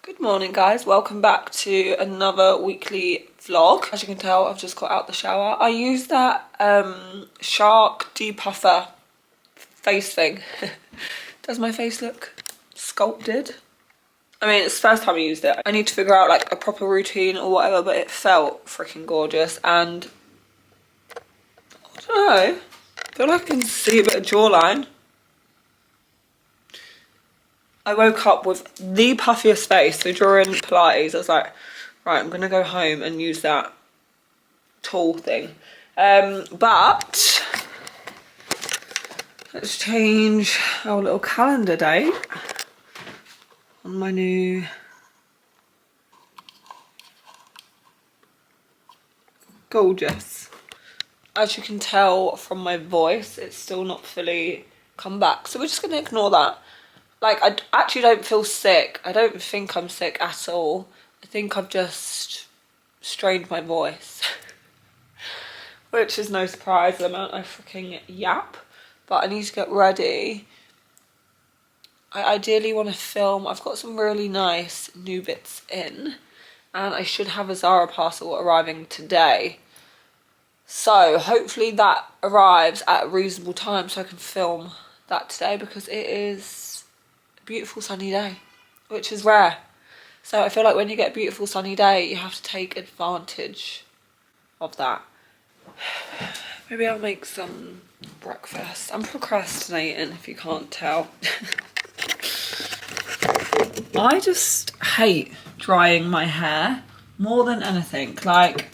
Good morning guys, welcome back to another weekly vlog. As you can tell, I've just got out the shower. I used that shark depuffer face thing. Does my face look sculpted? I mean, it's the first time I used it. I need to figure out like a proper routine or whatever, but it felt freaking gorgeous. And I don't know, I feel like I can see a bit of jawline. I woke up with the puffiest face. So during Pilates, I was like, right, I'm gonna go home and use that tool thing. But let's change our little calendar date on my new gorgeous. As you can tell from my voice, it's still not fully come back. So we're just gonna ignore that. Like, I actually don't feel sick. I don't think I'm sick at all. I think I've just strained my voice. Which is no surprise, the amount I freaking yap. But I need to get ready. I ideally want to film. I've got some really nice new bits in. And I should have a Zara parcel arriving today. So hopefully that arrives at a reasonable time so I can film that today. Because it is beautiful sunny day, which is rare. So I feel like when you get a beautiful sunny day, you have to take advantage of that. Maybe I'll make some breakfast. I'm procrastinating, if you can't tell. I just hate drying my hair more than anything. Like,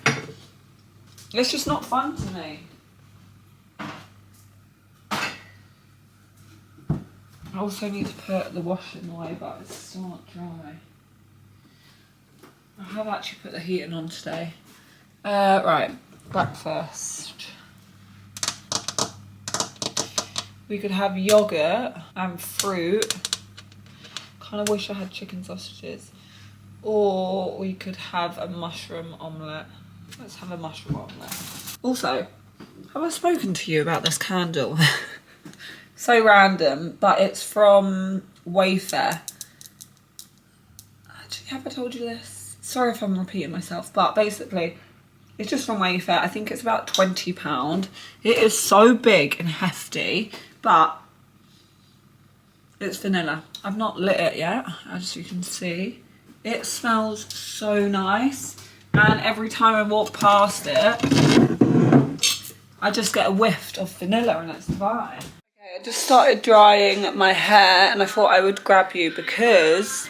it's just not fun to me. I also need to put the washing away, but it's still not dry. I have actually put the heating on today. Right, breakfast. We could have yogurt and fruit. Kind of wish I had chicken sausages. Or we could have a mushroom omelette. Let's have a mushroom omelette. Also, have I spoken to you about this candle? So random, but it's from Wayfair. Actually, have I told you this? Sorry if I'm repeating myself, but basically, it's just from Wayfair. I think it's about £20. It is so big and hefty, but it's vanilla. I've not lit it yet, as you can see. It smells so nice, and every time I walk past it, I just get a whiff of vanilla, and it's fine. I just started drying my hair and I thought I would grab you because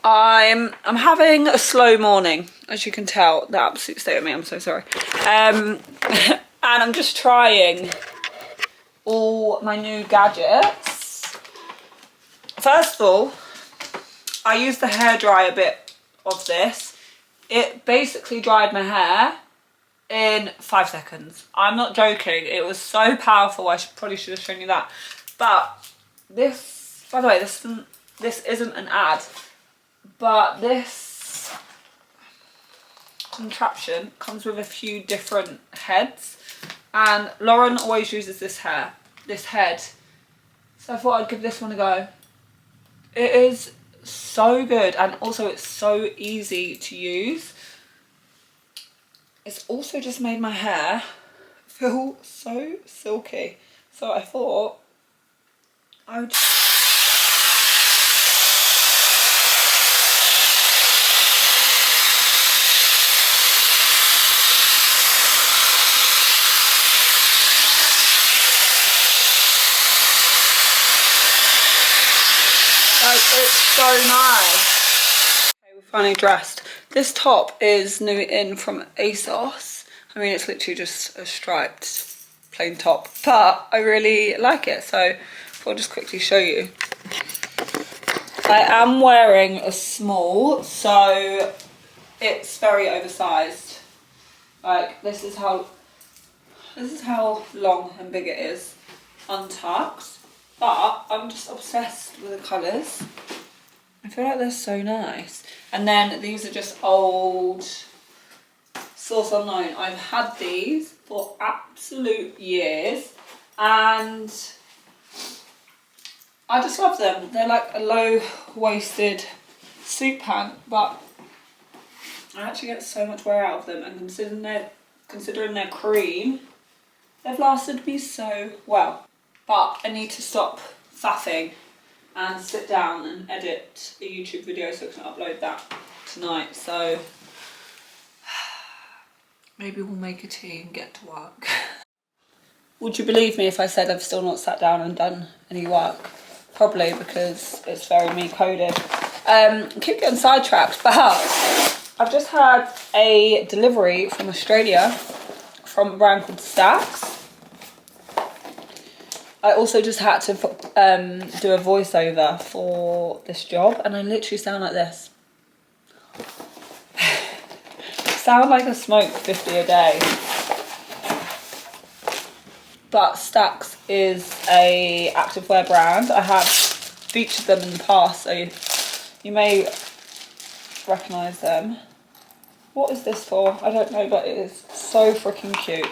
I'm having a slow morning, as you can tell. The absolute state of me, I'm so sorry. And I'm just trying all my new gadgets. First of all, I used the hairdryer bit of this. It basically dried my hair in 5 seconds. I'm not joking. It was so powerful. I probably should have shown you that. But this, by the way, this isn't an ad, but this contraption comes with a few different heads, and Lauren always uses this head. So I thought I'd give this one a go. It is so good, and also it's so easy to use. It's also just made my hair feel so silky. So I thought I would... Like, it's so nice. Okay, we're finally dressed. This top is new in from ASOS. I mean, it's literally just a striped plain top, but I really like it, so I'll just quickly show you. I am wearing a small, so it's very oversized. Like, this is how long and big it is, untucked. But I'm just obsessed with the colours. I feel like they're so nice. And then these are just old Source Unknown. I've had these for absolute years and I just love them. They're like a low-waisted suit pant, but I actually get so much wear out of them, and considering they're cream, they've lasted me so well. But I need to stop faffing and sit down and edit a YouTube video so I can upload that tonight. So maybe we'll make a tea and get to work. Would you believe me if I said I've still not sat down and done any work? Probably, because it's very me coded. Keep getting sidetracked, but I've just had a delivery from Australia from a brand called Stacks. I also just had to do a voiceover for this job, and I literally sound like this. Sound like I smoke 50 a day. But Stacks is a activewear brand. I have featured them in the past, so you may recognise them. What is this for? I don't know, but it is so freaking cute.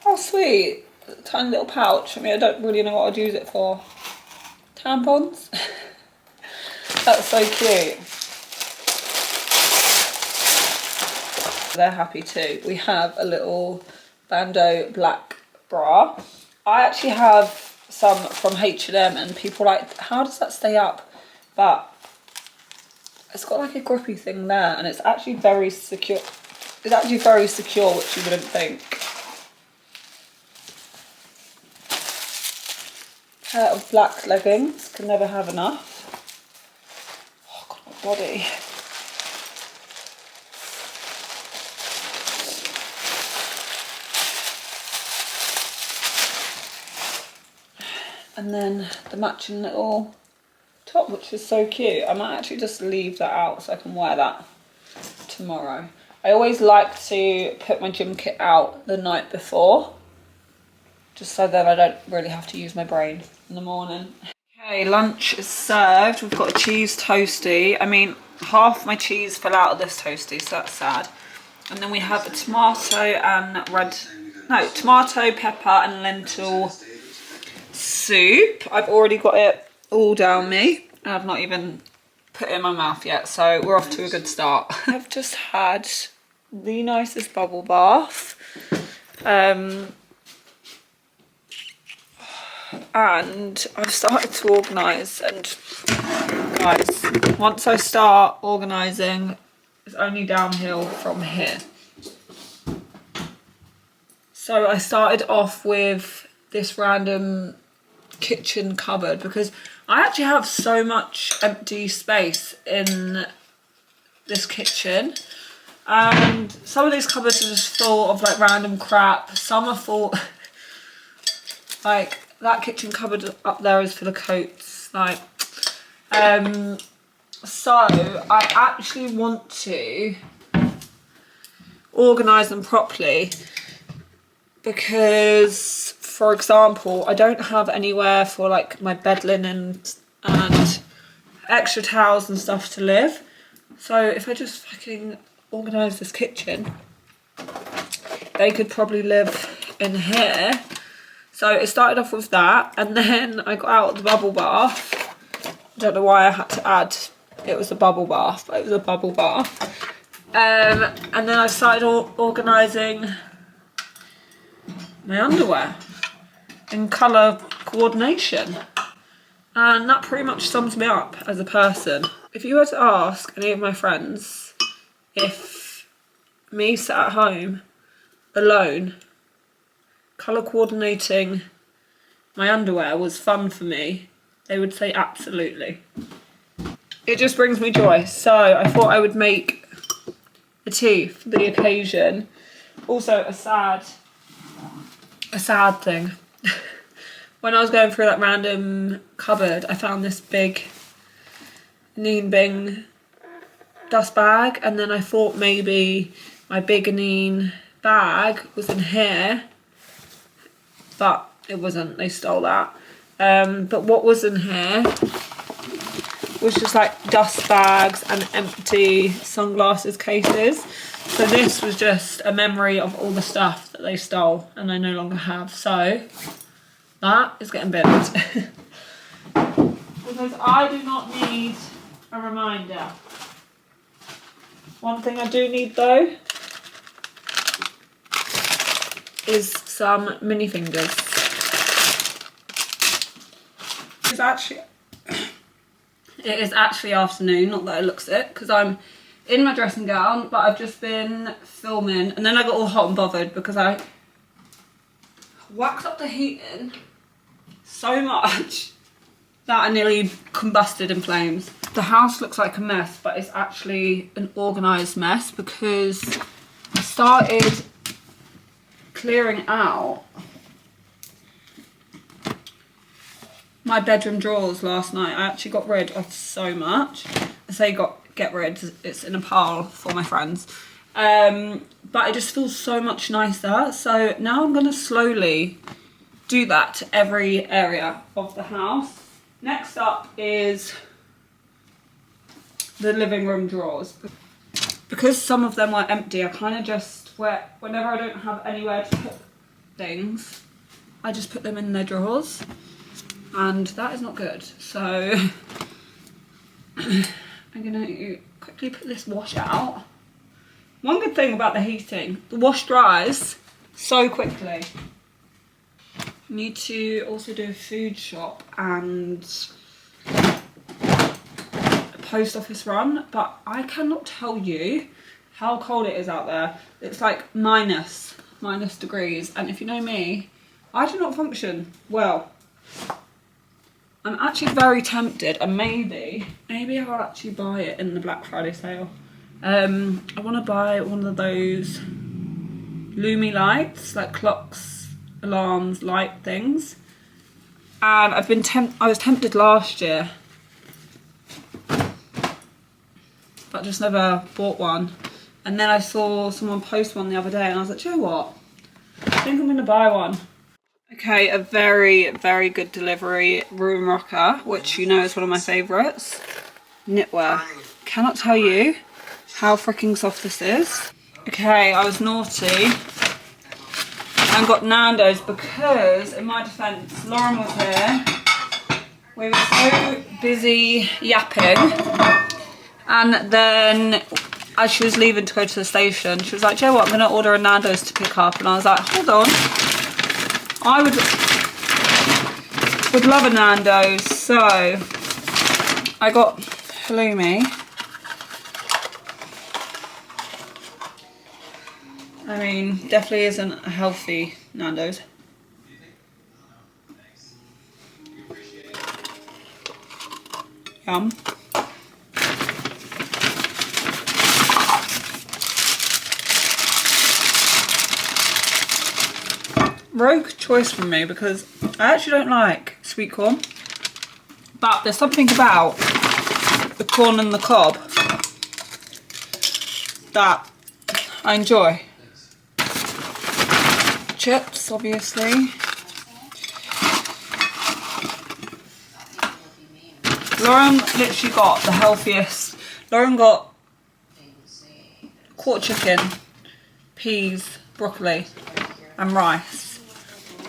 How sweet. A tiny little pouch. I mean, I don't really know what I'd use it for. Tampons? That's so cute. They're happy too. We have a little Nando black bra. I actually have some from H&M, and people are like, how does that stay up? But it's got like a grippy thing there, and it's actually very secure. It's actually very secure, which you wouldn't think. Pair of black leggings, can never have enough. Oh god, my body. And then the matching little top, which is so cute. I might actually just leave that out so I can wear that tomorrow. I always like to put my gym kit out the night before, just so that I don't really have to use my brain in the morning. Okay, lunch is served. We've got a cheese toasty. I mean, half my cheese fell out of this toasty, so that's sad. And then we have a tomato, pepper and lentil soup. I've already got it all down me. I've not even put it in my mouth yet, so we're off to a good start. I've just had the nicest bubble bath. And I've started to organise, and guys, once I start organising, it's only downhill from here. So I started off with this random kitchen cupboard, because I actually have so much empty space in this kitchen, and some of these cupboards are just full of like random crap. Some are full, like that kitchen cupboard up there is full of coats, like so I actually want to organise them properly, because for example, I don't have anywhere for like my bed linen and extra towels and stuff to live. So if I just fucking organise this kitchen, they could probably live in here. So it started off with that, and then I got out the bubble bath. I don't know why I had to add it was a bubble bath, but it was a bubble bath. And then I started organising my underwear in colour coordination, and that pretty much sums me up as a person. If you were to ask any of my friends if me sat at home alone colour coordinating my underwear was fun for me, they would say absolutely. It just brings me joy, so I thought I would make a tea for the occasion. Also a sad thing. When I was going through that random cupboard, I found this big Neen Bing dust bag, and then I thought maybe my big Neen bag was in here, but it wasn't. They stole that. But what was in here was just like dust bags and empty sunglasses cases. So this was just a memory of all the stuff that they stole and I no longer have. So that is getting binned. Guys, I do not need a reminder. One thing I do need though is some mini fingers. It is actually afternoon, not that it looks it, because I'm in my dressing gown, but I've just been filming, and then I got all hot and bothered because I whacked up the heating so much that I nearly combusted in flames. The house looks like a mess, but it's actually an organised mess because I started clearing out my bedroom drawers last night. I actually got rid of so much. I say get rid, it's in a pile for my friends. But it just feels so much nicer. So now I'm gonna slowly do that to every area of the house. Next up is the living room drawers. Because some of them were empty, I kind of just, whenever I don't have anywhere to put things, I just put them in their drawers. And that is not good. So I'm gonna quickly put this wash out. One good thing about the heating, the wash dries so quickly. Need to also do a food shop and a post office run, but I cannot tell you how cold it is out there. It's like minus degrees, and if you know me, I do not function well. I'm actually very tempted, and maybe I'll actually buy it in the Black Friday sale. I want to buy one of those Lumi lights, like clocks, alarms, light things. And I was tempted last year, but just never bought one. And then I saw someone post one the other day, and I was like, do you know what? I think I'm going to buy one. Okay, a very, very good delivery room rocker, which you know is one of my favourites. Knitwear. Cannot tell you how freaking soft this is. Okay, I was naughty and got Nando's because, in my defence, Lauren was here. We were so busy yapping, and then as she was leaving to go to the station, she was like, do you know what, I'm going to order a Nando's to pick up. And I was like, hold on. I would love a Nando's, so I got halloumi. I mean, definitely isn't a healthy Nando's. Yum. Rogue choice from me because I actually don't like sweet corn, but there's something about the corn and the cob that I enjoy. Chips, obviously. Lauren literally got the healthiest. Lauren got quarter chicken, peas, broccoli and rice.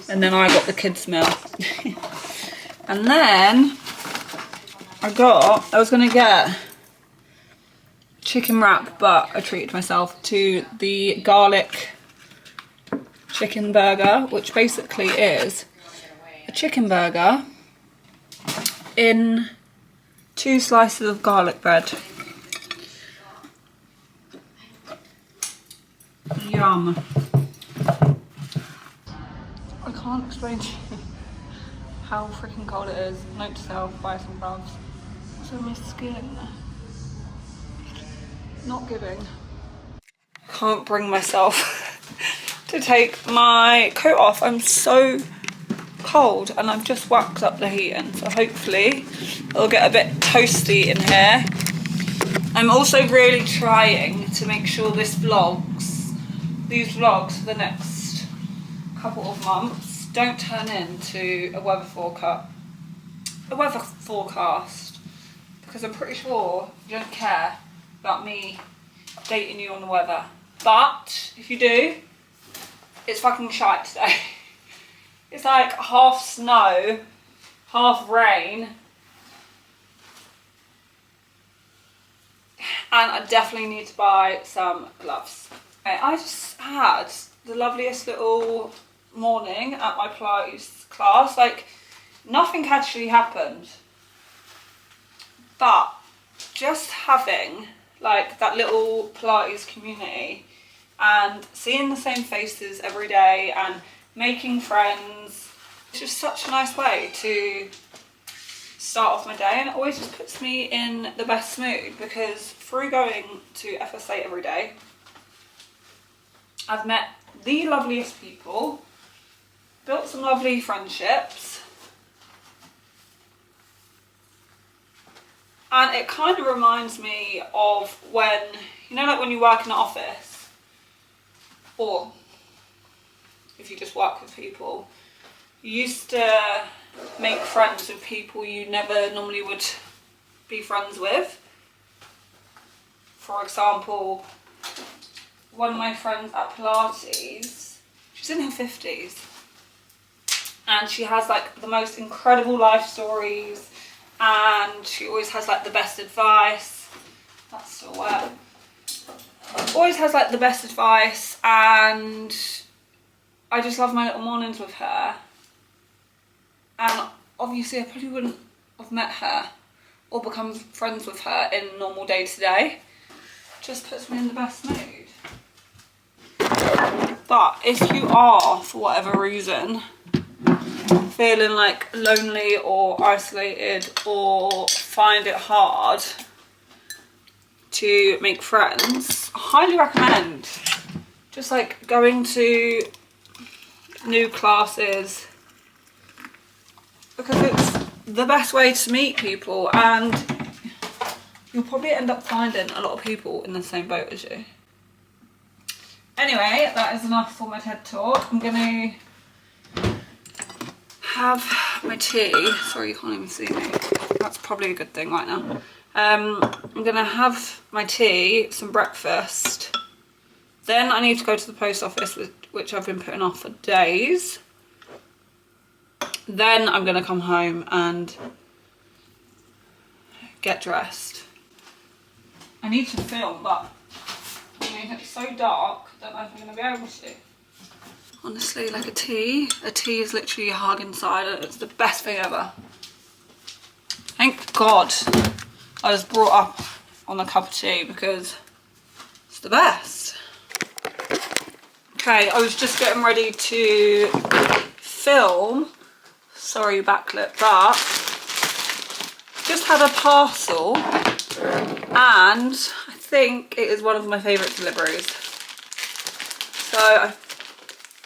And then I got the kids' meal. And then I was going to get chicken wrap, but I treated myself to the garlic chicken burger, which basically is a chicken burger in 2 slices of garlic bread. Yum. I can't explain to you how freaking cold it is. Note to self, buy some gloves. So my skin, not giving. Can't bring myself to take my coat off. I'm so cold, and I've just whacked up the heating, so hopefully it'll get a bit toasty in here. I'm also really trying to make sure these vlogs for the next couple of months don't turn into a weather forecast, because I'm pretty sure you don't care about me dating you on the weather. But if you do, it's fucking shite today. It's like half snow, half rain, And I definitely need to buy some gloves. Okay, I just had the loveliest little morning at my Pilates class. Like, nothing actually happened. But just having like that little Pilates community and seeing the same faces every day and making friends, it's just such a nice way to start off my day, and it always just puts me in the best mood, because through going to FS8 every day, I've met the loveliest people, built some lovely friendships, and it kind of reminds me of when, you know, like when you work in an office, or if you just work with people, you used to make friends with people you never normally would be friends with. For example, one of my friends at Pilates, she's in her 50s, and she has like the most incredible life stories, and she always has like the best advice. That's still wet. Always has like the best advice, and I just love my little mornings with her. And obviously I probably wouldn't have met her or become friends with her in normal day to day. Just puts me in the best mood. But if you are, for whatever reason, feeling like lonely or isolated or find it hard to make friends, I highly recommend just like going to new classes, because it's the best way to meet people, and you'll probably end up finding a lot of people in the same boat as you. Anyway, that is enough for my TED talk. I'm gonna have my tea. Sorry, you can't even see me. That's probably a good thing right now. I'm gonna have my tea, some breakfast. Then I need to go to the post office, which I've been putting off for days. Then I'm gonna come home and get dressed. I need to film, but I mean, it's so dark, I don't know if I'm gonna be able to. Honestly, like a tea is literally a hug inside it. It's the best thing ever. Thank God I was brought up on a cup of tea, because it's the best. Okay, I was just getting ready to film. Sorry, backlit, but just had a parcel, and I think it is one of my favourite deliveries. So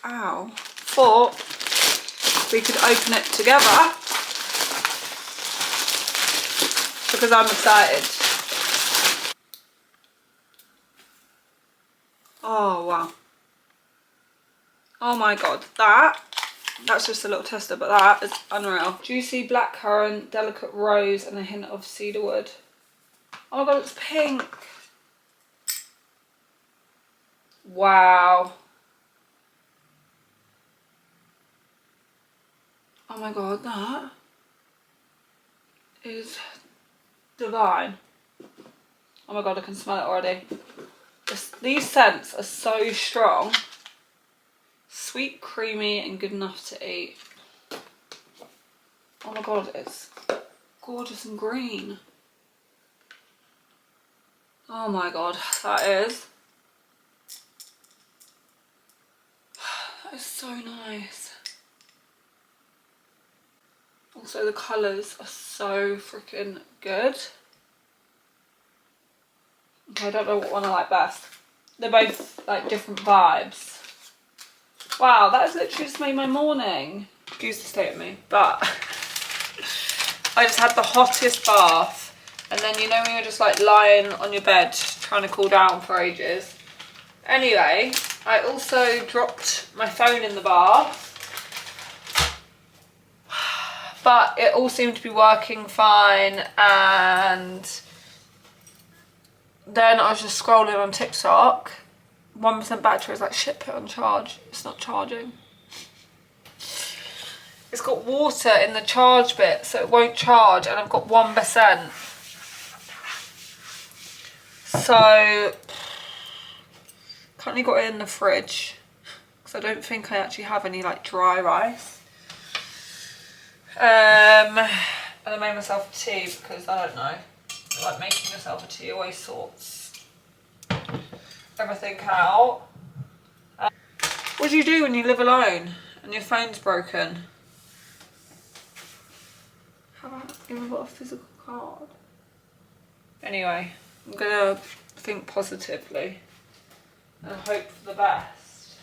I thought we could open it together, because I'm excited. Oh wow. Oh my God, that's just a little tester, but that is unreal. Juicy blackcurrant, delicate rose, and a hint of cedarwood. Oh my God, it's pink. Wow. Oh my God, that is divine. Oh my God, I can smell it already. These scents are so strong. Sweet, creamy, and good enough to eat. Oh my God, it's gorgeous and green. Oh my God, that is so nice. Also, the colours are so freaking good. Okay, I don't know what one I like best. They're both like different vibes. Wow, that has literally just made my morning. Excuse the state of me, but I just had the hottest bath, and then you know when you're just like lying on your bed trying to cool down for ages. Anyway, I also dropped my phone in the bath, but it all seemed to be working fine, and then I was just scrolling on TikTok. 1% battery is like, shit, put it on charge. It's not charging. It's got water in the charge bit, so it won't charge, and I've got 1%. So, currently got it in the fridge because I don't think I actually have any like dry rice. And I made myself a tea because I don't know, like making yourself a tea always sorts everything out. What do you do when you live alone and your phone's broken? Have I even got a physical card? Anyway, I'm gonna think positively and hope for the best.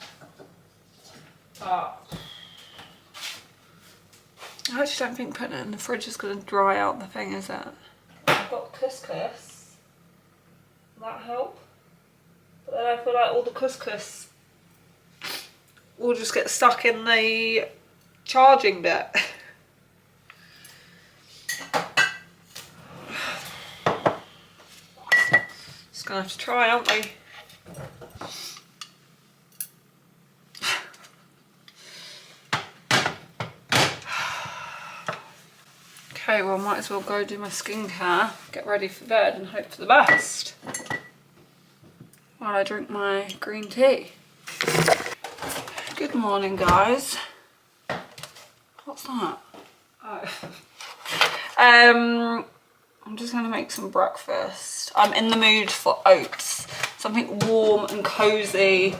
But I actually don't think putting it in the fridge is going to dry out the thing, is it? I've got couscous. Will that help? But then I feel like all the couscous will just get stuck in the charging bit. Just going to have to try, aren't we? Okay, well, I might as well go do my skincare, get ready for bed and hope for the best while I drink my green tea. Good morning, guys. What's that? Oh. I'm just going to make some breakfast. I'm in the mood for oats. Something warm and cosy.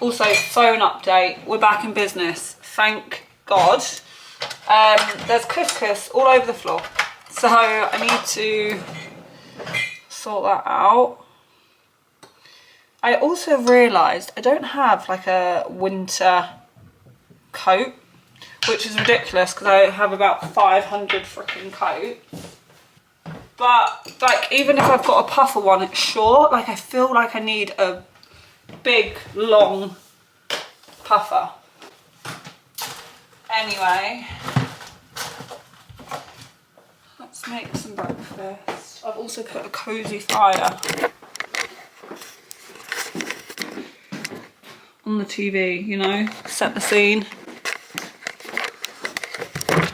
Also, phone update. We're back in business. Thank God. There's couscous all over the floor, so I need to sort that out. I also realised I don't have like a winter coat, which is ridiculous because I have about 500 freaking coats. But like, even if I've got a puffer one, it's short. Like, I feel like I need a big, long puffer. Anyway, let's make some breakfast. I've also put a cosy fire on the TV, you know, set the scene,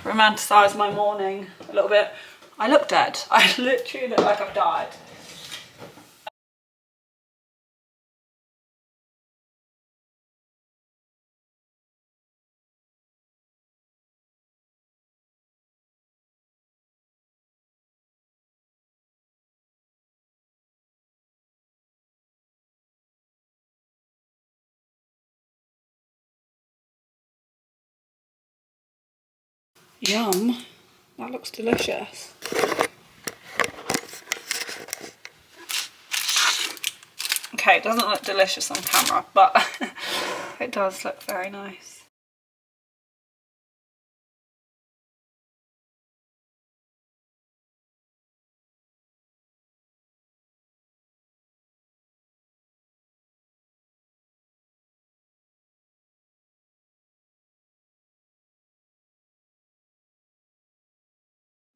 romanticise my morning a little bit. I look dead. I literally look like I've died. Yum, that looks delicious. Okay, it doesn't look delicious on camera, but it does look very nice.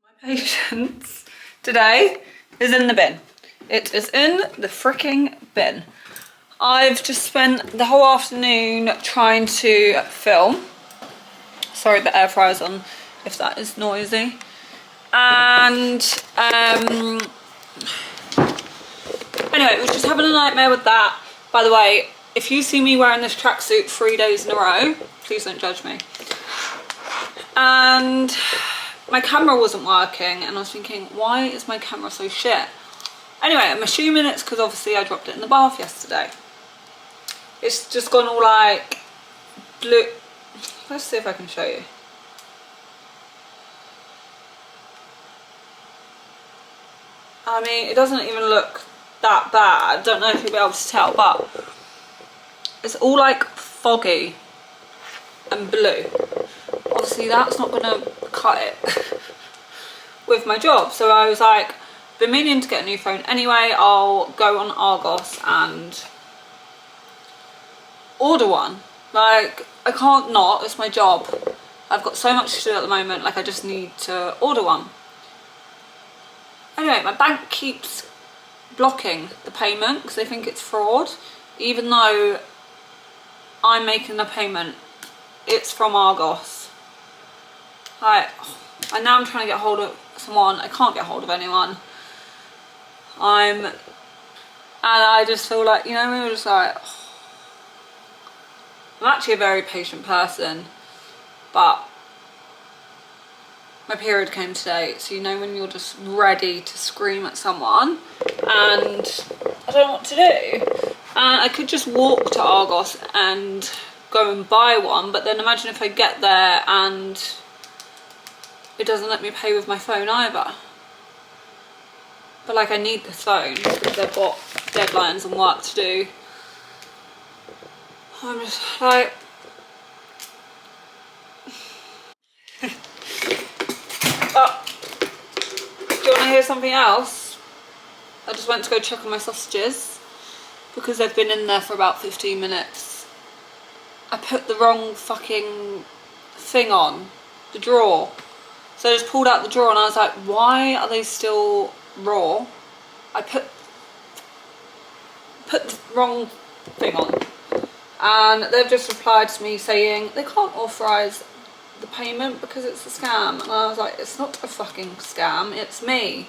My patience today is in the bin. It is in the freaking bin. I've just spent the whole afternoon trying to film. Sorry, the air fryer's on if that is noisy. And anyway, we're just having a nightmare with that. By the way, if you see me wearing this tracksuit 3 days in a row, please don't judge me. And my camera wasn't working, and I was thinking, why is my camera so shit? Anyway, I'm assuming it's because obviously I dropped it in the bath yesterday. It's just gone all like blue. Let's see if I can show you. I mean, it doesn't even look that bad. I don't know if you'll be able to tell, but it's all like foggy and blue. Obviously that's not gonna cut it with my job. So I was like, been meaning to get a new phone anyway. I'll go on Argos and order one. Like, I can't not, it's my job. I've got so much to do at the moment, like I just need to order one. Anyway, my bank keeps blocking the payment because they think it's fraud, even though I'm making the payment. It's from Argos. Like, and now I'm trying to get hold of someone. I can't get hold of anyone. I'm I just feel like, you know, we were just like, I'm actually a very patient person, but my period came today, so you know when you're just ready to scream at someone, and I don't know what to do. And I could just walk to Argos and go and buy one, but then imagine if I get there and it doesn't let me pay with my phone either. But like, I need this phone because they've got deadlines and work to do. I'm just like... But, do you want to hear something else? I just went to go check on my sausages because they've been in there for about 15 minutes. I put the wrong fucking thing on, the drawer. So I just pulled out the drawer and I was like, why are they still raw? I put the wrong thing on. And they've just replied to me saying they can't authorise the payment because it's a scam. And I was like, it's not a fucking scam, it's me.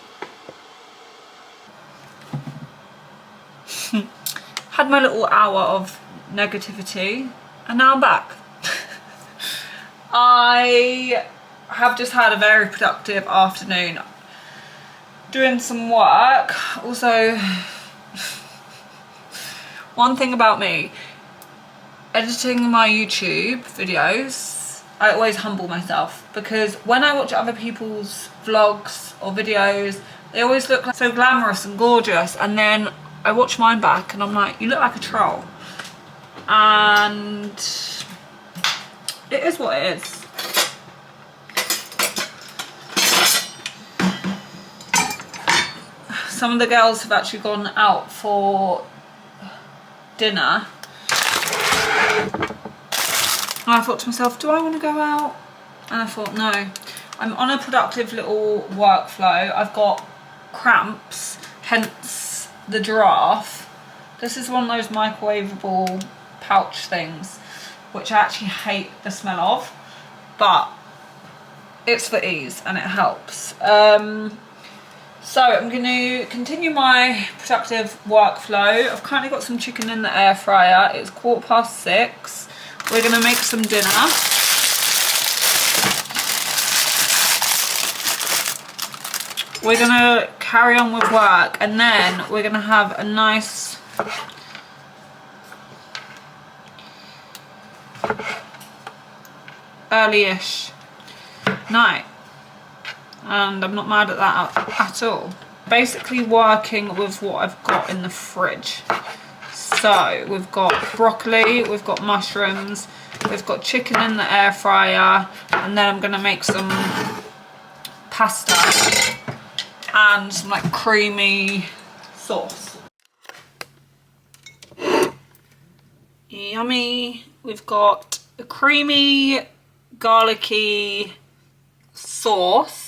Had my little hour of negativity and now I'm back. I have just had a very productive afternoon doing some work. Also, one thing about me, editing my YouTube videos, I always humble myself because when I watch other people's vlogs or videos, they always look like so glamorous and gorgeous, and then I watch mine back and I'm like, you look like a troll. And it is what it is. Some of the girls have actually gone out for dinner. And I thought to myself, do I want to go out? And I thought, no. I'm on a productive little workflow. I've got cramps, hence the giraffe. This is one of those microwavable pouch things, which I actually hate the smell of, but it's for ease and it helps. So I'm going to continue my productive workflow. I've currently got some chicken in the air fryer. It's 6:15. We're going to make some dinner. We're going to carry on with work, and then we're going to have a nice early-ish night. And I'm not mad at that at all. Basically working with what I've got in the fridge. So we've got broccoli, we've got mushrooms, we've got chicken in the air fryer, and then I'm gonna make some pasta and some like creamy sauce. Yummy. We've got a creamy, garlicky sauce.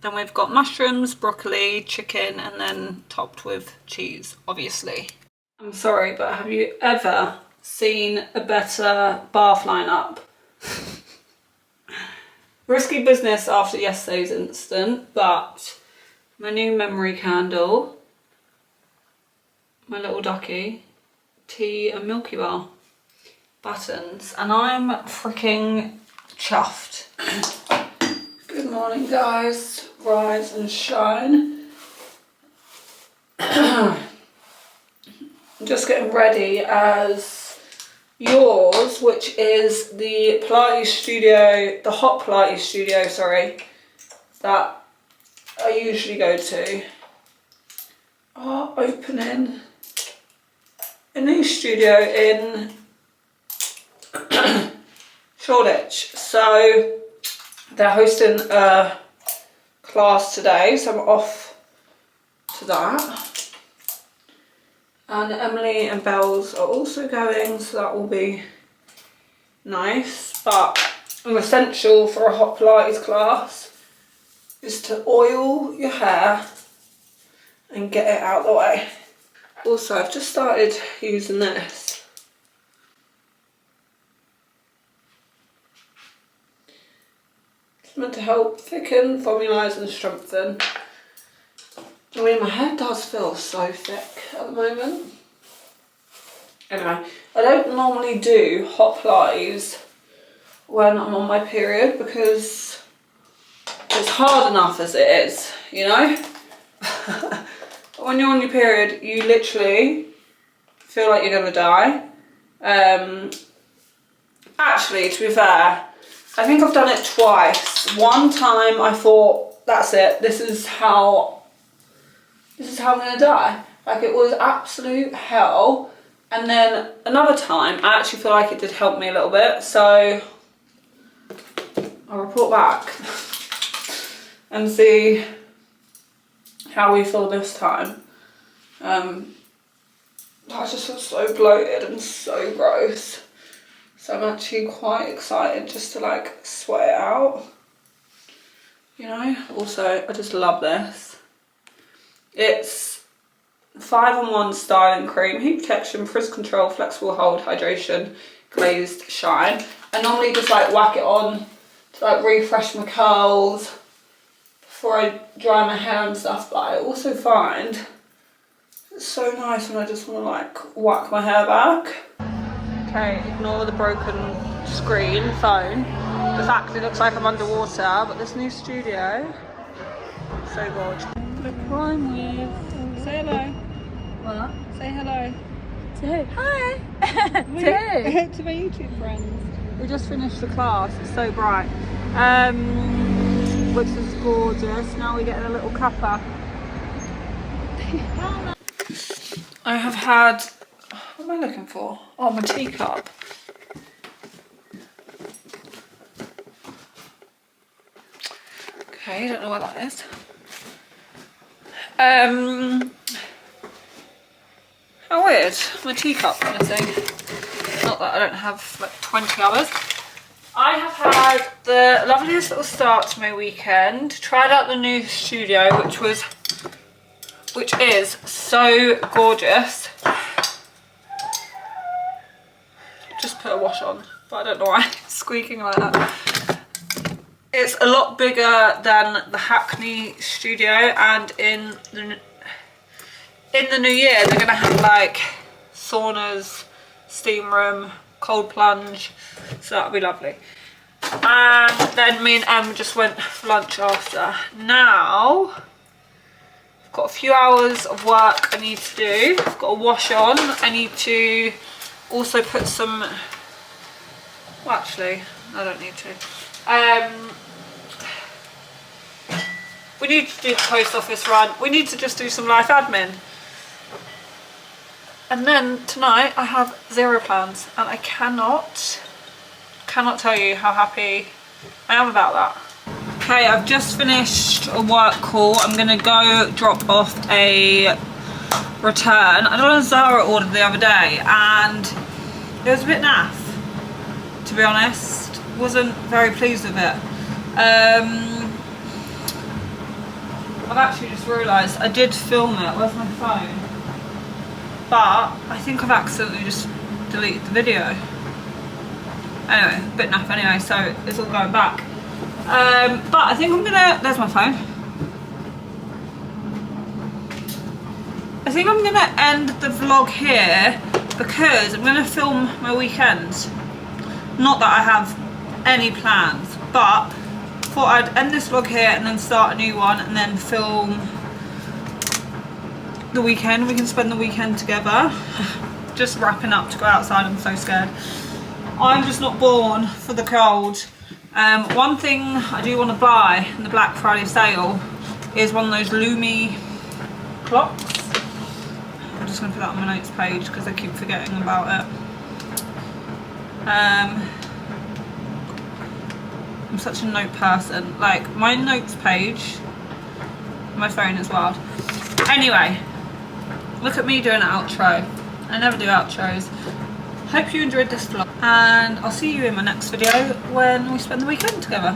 Then we've got mushrooms, broccoli, chicken, and then topped with cheese, obviously. I'm sorry, but have you ever seen a better bath lineup? Risky business after yesterday's incident, but my new memory candle, my little ducky, tea and Milky Bar, buttons, and I'm freaking chuffed. Good morning, guys. Rise and shine. I'm just getting ready as yours, which is the Pilates studio, the hot Pilates studio, sorry, that I usually go to, are opening a new studio in Shoreditch. So they're hosting a class today, so I'm off to that. And Emily and Bells are also going, so that will be nice. But an essential for a hot Pilates class is to oil your hair and get it out of the way. Also, I've just started using this. It's meant to help thicken, formulise and strengthen. I mean, my hair does feel so thick at the moment. Anyway, I don't normally do hot Pilates when I'm on my period because it's hard enough as it is, you know? When you're on your period, you literally feel like you're gonna die. Actually, to be fair, I think I've done it twice. One time I thought, that's it, this is how I'm gonna die. Like, it was absolute hell. And then another time, I actually feel like it did help me a little bit. So I'll report back and see how we feel this time. I just feel so bloated and so gross. So I'm actually quite excited just to like sweat it out. You know, also I just love this. It's 5-in-1 styling cream, heat protection, frizz control, flexible hold, hydration, glazed shine. I normally just like whack it on to like refresh my curls before I dry my hair and stuff, but I also find it's so nice when I just want to like whack my hair back. Okay, ignore the broken screen, phone. The fact it looks like I'm underwater, but this new studio, so gorgeous. Look who I'm with. Say hello. What? Say hello. To who? Hi! To who? To my YouTube friends. We just finished the class, it's so bright. Which is gorgeous. Now we're getting a little cuppa. I have had, what am I looking for? Oh, my teacup. Okay, don't know what that is. How weird, my teacup kind of thing. Not that I don't have like 20 others. I have had the loveliest little start to my weekend. Tried out the new studio, which is so gorgeous. Just put a wash on, but I don't know why it's squeaking like that. It's a lot bigger than the Hackney studio, and in the new year they're gonna have like saunas, steam room, cold plunge, so that'll be lovely. And then me and Em just went for lunch after. Now I've got a few hours of work I need to do. I've got a wash on. I need to also put some, well actually I don't need to. We need to do the post office run. We need to just do some life admin. And then tonight I have 0 plans, and I cannot tell you how happy I am about that. Okay, I've just finished a work call. I'm gonna go drop off a return. I don't know, Zara ordered the other day and it was a bit naff, to be honest. Wasn't very pleased with it. I've actually just realised I did film it. Where's my phone? But I think I've accidentally just deleted the video. Anyway, a bit naff anyway, so it's all going back. But I think I'm gonna, there's my phone. I think I'm gonna end the vlog here because I'm gonna film my weekend. Not that I have any plans, but thought I'd end this vlog here and then start a new one and then film the weekend. We can spend the weekend together. Just wrapping up to go outside, I'm so scared. I'm just not born for the cold. One thing I do want to buy in the Black Friday sale is one of those Lumi clocks. I'm just going to put that on my notes page because I keep forgetting about it. I'm such a note person. Like, my notes page, my phone is wild. Anyway, look at me doing an outro. I never do outros. Hope you enjoyed this vlog, and I'll see you in my next video when we spend the weekend together.